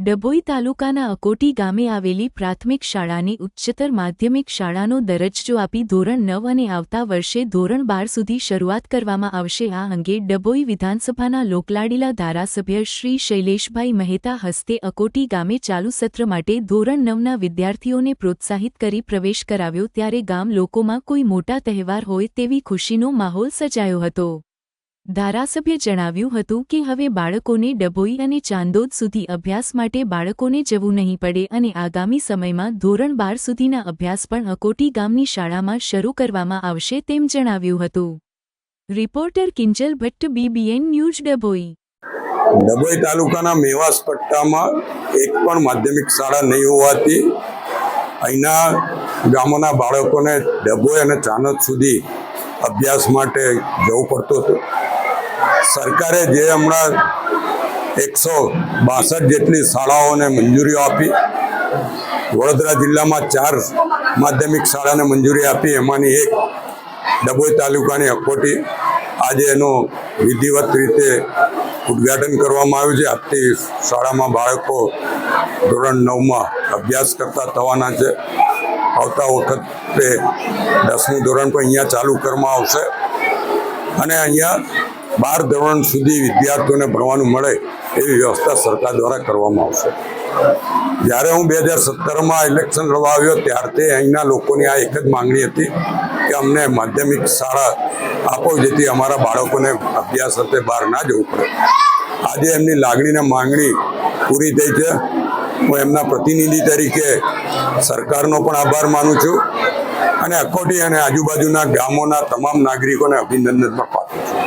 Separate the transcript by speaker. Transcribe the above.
Speaker 1: ડભોઈ તાલુકાના અકોટી ગામે આવેલી પ્રાથમિક શાળાને ઉચ્ચતર માધ્યમિક શાળાનો દરજ્જો આપી ધોરણ 9 અને આવતા વર્ષે ધોરણ 12 સુધી શરૂઆત કરવામાં આવશે। આ અંગે ડભોઈ વિધાનસભાના લોકલાડીલા ધારાસભ્ય શ્રી શૈલેષભાઈ મહેતા હસ્તે અકોટી ગામે ચાલુ સત્ર માટે ધોરણ 9ના વિદ્યાર્થીઓને પ્રોત્સાહિત કરી પ્રવેશ કરાવ્યો, ત્યારે ગામ લોકોમાં કોઈ મોટા તહેવાર હોય તેવી ખુશીનો માહોલ સર્જાયો હતો। ધારાસભ્યે જણાવ્યું હતું કે હવે બાળકોને ડભોઈ અને ચાંદોદ સુધી અભ્યાસ માટે બાળકોને જવું નહીં પડે અને આગામી સમયમાં ધોરણ 12 સુધીના અભ્યાસ પણ અકોટી ગામની શાળામાં શરૂ કરવામાં આવશે તેમ જણાવ્યું હતું। Reporter Kinjal Bhatt, BBN news, Dabhoi.
Speaker 2: Dabhoi તાલુકાના મેવાસ પટ્ટામાં એક પણ માધ્યમિક શાળા નહીં હોવાથી અહીંના ગામોના બાળકોને ડભોઈ અને ચાંદોદ સુધી અભ્યાસ માટે જવું પડતું હતું। સરકારે જે હમણાં 162 જેટલી શાળાઓને મંજૂરીઓ આપી, વડોદરા જિલ્લામાં 4 માધ્યમિક શાળાને મંજૂરી આપી, એમાંની એક ડભોઈ તાલુકાની અકોટી, આજે એનું વિધિવત રીતે ઉદ્ઘાટન કરવામાં આવ્યું છે। આજથી શાળામાં બાળકો ધોરણ 9માં અભ્યાસ કરતા થવાના છે। આવતા વખતે 10મું ધોરણ પણ અહીંયા ચાલુ કરવામાં આવશે અને અહીંયા 12 ધોરણ સુધી વિદ્યાર્થીઓને ભણવાનું મળે એવી વ્યવસ્થા સરકાર દ્વારા કરવામાં આવશે। જ્યારે હું 2017માં ઇલેક્શન લડવા આવ્યો ત્યારથી અહીંના લોકોની આ એક જ માંગણી હતી કે અમને માધ્યમિક શાળા આપો, જેથી અમારા બાળકોને અભ્યાસ અર્થે બહાર ના જવું પડે। આજે એમની લાગણી અને માંગણી પૂરી થઈ છે। હું એમના પ્રતિનિધિ તરીકે સરકારનો પણ આભાર માનું છું અને અકોટી અને આજુબાજુના ગામોના તમામ નાગરિકોને અભિનંદન પણ પાઠવું છું।